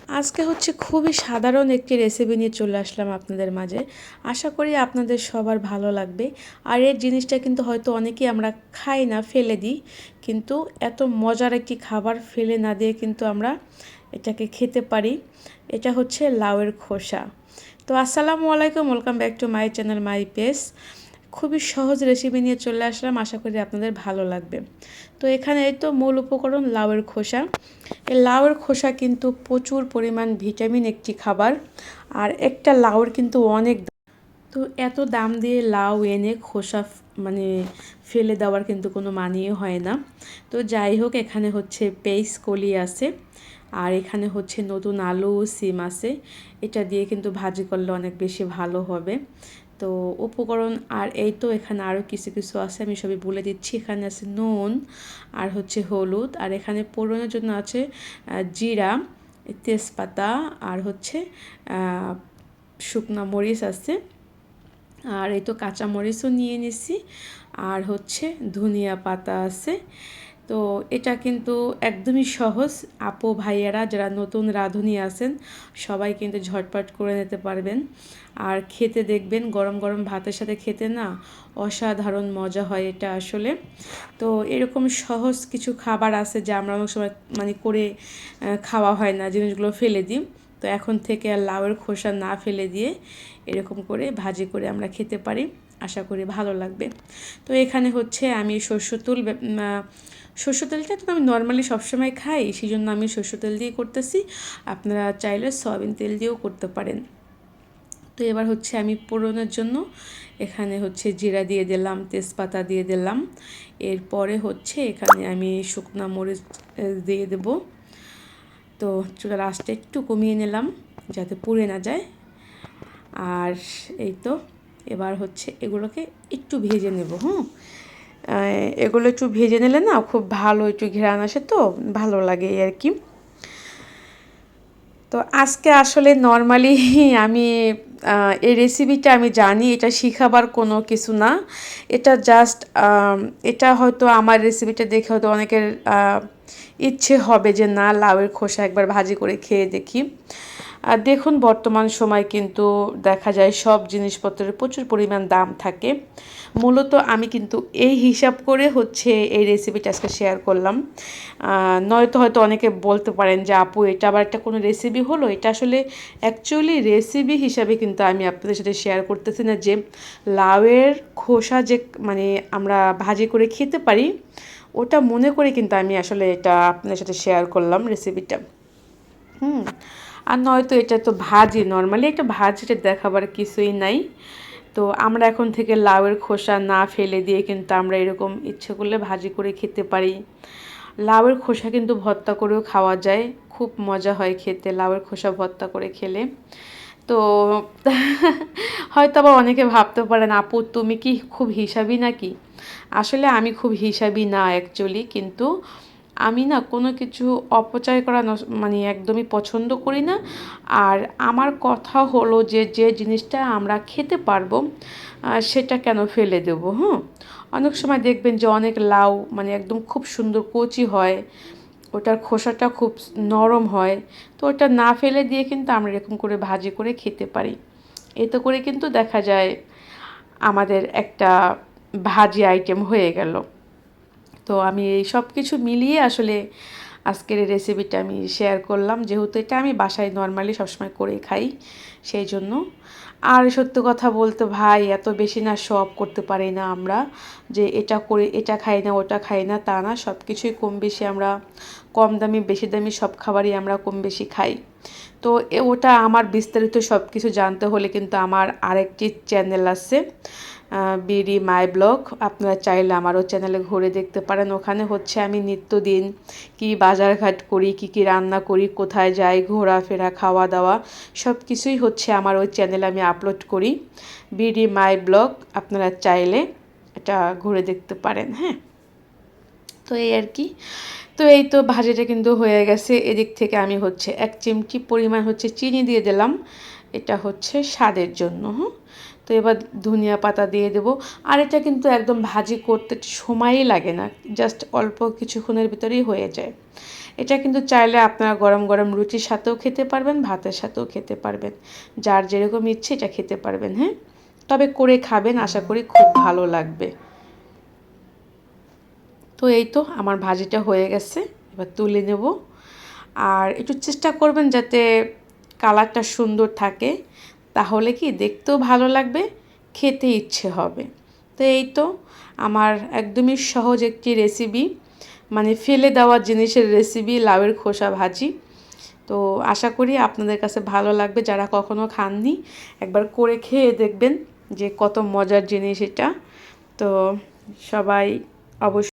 আজকে হচ্ছে খুবই সাধারণ একটি রেসিপি নিয়ে চলে আসলাম আপনাদের মাঝে। আশা করি আপনাদের সবার ভালো লাগবে। আর এই জিনিসটা কিন্তু হয়তো অনেকেই আমরা খাই না, ফেলে দিই, কিন্তু এত মজার একটি খাবার ফেলে না দিয়ে কিন্তু আমরা এটাকে খেতে পারি। এটা হচ্ছে লাউয়ের খোসা। তো আসসালামু আলাইকুম, welcome back to my channel my page. খুবই সহজ রেসিপি নিয়ে চলে আসলাম, আশা করি আপনাদের ভালো লাগবে। তো এখানে এই তো মূল উপকরণ লাউয়ের খোসা। এই লাউয়ের খোসা কিন্তু প্রচুর পরিমাণ ভিটামিন একটি খাবার। আর একটা লাউয়ের কিন্তু অনেক তো এত দাম দিয়ে লাউ এনে খোসা মানে ফেলে দেওয়ার কিন্তু কোনো মানেই হয় না। তো যাই হোক, এখানে হচ্ছে পেঁয়াজ কলি আছে, আর এখানে হচ্ছে নতুন আলু সিম আছে। এটা দিয়ে কিন্তু ভাজি করলে অনেক বেশি ভালো হবে। তো উপকরণ আর এই তো এখানে আরও কিছু কিছু আছে, আমি সবই বলে দিচ্ছি। এখানে আছে নুন, আর হচ্ছে হলুদ, আর এখানে ফোড়নের জন্য আছে জিরা, তেজপাতা, আর হচ্ছে শুকনো মরিচ আছে, আর এই তো কাঁচা মরিচও নিয়ে নিছি, আর হচ্ছে ধনিয়া পাতা আছে। তো এটা কিন্তু একদমই সহজ। আপু ভাইয়ারা যারা নতুন রাঁধুনি আছেন সবাই কিন্তু ঝটপট করে নিতে পারবেন। আর খেতে দেখবেন গরম গরম ভাতের সাথে খেতে না অসাধারণ মজা হয় এটা আসলে। তো এরকম সহজ কিছু খাবার আছে যা আমরা অনেক সময় মানে করে খাওয়া হয় না, জিনিসগুলো ফেলে দিই। তো এখন থেকে আর লাউয়ের খোসা না ফেলে দিয়ে এরকম করে ভাজি করে আমরা খেতে পারি, আশা করি ভালো লাগবে। তো এখানে হচ্ছে আমি সরষের তেলটা তো আমি নর্মালি সবসময় খাই, সেই জন্য আমি সরষের তেল দিয়ে করতেছি। আপনারা চাইলে সয়াবিন তেল দিয়েও করতে পারেন। তো এবার হচ্ছে আমি ফোড়নের জন্য এখানে হচ্ছে জিরা দিয়ে দিলাম, তেজপাতা দিয়ে দিলাম। এরপরে হচ্ছে এখানে আমি শুকনো মরিচ দিয়ে দেব। তো চুলার আঁচটা একটু কমিয়ে নিলাম যাতে পুড়ে না যায়। আর এই তো এবার হচ্ছে এগুলোকে একটু ভেজে নেব। এগুলো একটু ভেজে নিলে না খুব ভালো একটু ঘ্রাণ আসে, তো ভালো লাগে আর কি। তো আজকে আসলে নর্মালি আমি এই রেসিপিটা আমি জানি এটা শিখাবার কোনো কিছু না। এটা জাস্ট এটা হয়তো আমার রেসিপিটা দেখে হয়তো অনেকের ইচ্ছে হবে যে না লাউয়ের খোসা একবার ভাজি করে খেয়ে দেখি। আর দেখুন বর্তমান সময় কিন্তু দেখা যায় সব জিনিসপত্রের প্রচুর পরিমাণ দাম থাকে। মূলত আমি কিন্তু এই হিসাব করে হচ্ছে এই রেসিপিটা আজকে শেয়ার করলাম। নয়তো হয়তো অনেকে বলতে পারেন যে আপু এটা আবার একটা কোনো রেসিপি হলো। এটা আসলে অ্যাকচুয়ালি রেসিপি হিসাবে কিন্তু আমি আপনাদের সাথে শেয়ার করতেছি না যে লাউয়ের খোসা যে মানে আমরা ভাজি করে খেতে পারি, ওটা মনে করে কিন্তু আমি আসলে এটা আপনাদের সাথে শেয়ার করলাম রেসিপিটা। আর নয়তো এটা তো ভাজি, নর্মালি একটা ভাজিটা দেখাবার কিছুই নাই। তো আমরা এখন থেকে লাউয়ের খোসা না ফেলে দিয়ে কিন্তু আমরা এরকম ইচ্ছে করলে ভাজি করে খেতে পারি। লাউয়ের খোসা কিন্তু ভর্তা করেও খাওয়া যায়, খুব মজা হয় খেতে লাউয়ের খোসা ভর্তা করে খেলে। তো হয়তো আবার অনেকে ভাবতে পারেন আপু তুমি কি খুব হিসাবি নাকি? আসলে আমি খুব হিসাবি না অ্যাকচুয়ালি, কিন্তু আমি না কোনো কিছু অপচয় করা মানে একদমই পছন্দ করি না। আর আমার কথা হলো যে যে জিনিসটা আমরা খেতে পারবো সেটা কেন ফেলে দেবো? অনেক সময় দেখবেন যে অনেক লাউ মানে একদম খুব সুন্দর কচি হয়, ওটার খোসাটা খুব নরম হয়। তো ওটা না ফেলে দিয়ে কিন্তু আমরা এরকম করে ভাজি করে খেতে পারি। এতে করে কিন্তু দেখা যায় আমাদের একটা ভাজি আইটেম হয়ে গেল। তো আমি এই সব কিছু মিলিয়ে আসলে আজকের এই রেসিপিটা আমি শেয়ার করলাম, যেহেতু এটা আমি বাসায় নর্মালি সবসময় করেই খাই সেই জন্য। আর সত্যি কথা বলতে ভাই এত বেশি না সব করতে পারি না আমরা, যে এটা করে এটা খাই না ওটা খাই না তা না, সব কিছুই কম বেশি আমরা কম দামি বেশি দামি সব খাবারই আমরা কম বেশি খাই। তো ওটা আমার বিস্তারিত সব কিছু জানতে হলে কিন্তু আমার আরেকটি চ্যানেল আছে, বিডি মাই ব্লগ। আপনারা চাইলে আমারও চ্যানেলে ঘুরে দেখতে পারেন। ওখানে হচ্ছে আমি নিত্যদিন কি বাজারঘাট করি, কি রান্না করি, কোথায় যাই, ঘোরাফেরা, খাওয়া দাওয়া সব কিছুই হচ্ছে আমার ওই চ্যানেলে আমি আপলোড করি, বিডি মাই ব্লগ। আপনারা চাইলে এটা ঘুরে দেখতে পারেন। তো এই আর কি। তো এই তো ভাজিটা কিন্তু হয়ে গেছে। এদিক থেকে আমি হচ্ছে 1 চিমটি পরিমাণ হচ্ছে চিনি দিয়ে দিলাম, এটা হচ্ছে স্বাদের জন্য। তো এবার ধনিয়া পাতা দিয়ে দেব। আর এটা কিন্তু একদম ভাজি করতে সময়ই লাগে না, জাস্ট অল্প কিছুক্ষণের ভিতরেই হয়ে যায়। এটা কিন্তু চাইলে আপনারা গরম গরম রুটির সাথেও খেতে পারবেন, ভাতের সাথেও খেতে পারবেন, যার যেরকম ইচ্ছে এটা খেতে পারবেন। হ্যাঁ, তবে করে খাবেন, আশা করি খুব ভালো লাগবে। তো এই তো আমার ভাজিটা হয়ে গেছে, এবার তুলে নেব। আর একটু চেষ্টা করবেন যাতে কালারটা সুন্দর থাকে, তাহলে কি দেখতেও ভালো লাগবে, খেতে ইচ্ছে হবে। তো এই তো আমার একদমই সহজ একটি রেসিপি, মানে ফেলে দেওয়া জিনিসের রেসিপি, লাউয়ের খোসা ভাজি। তো আশা করি আপনাদের কাছে ভালো লাগবে, যারা কখনো খাননি একবার করে খেয়ে দেখবেন যে কত মজার জিনিস এটা। তো সবাই অবশ্যই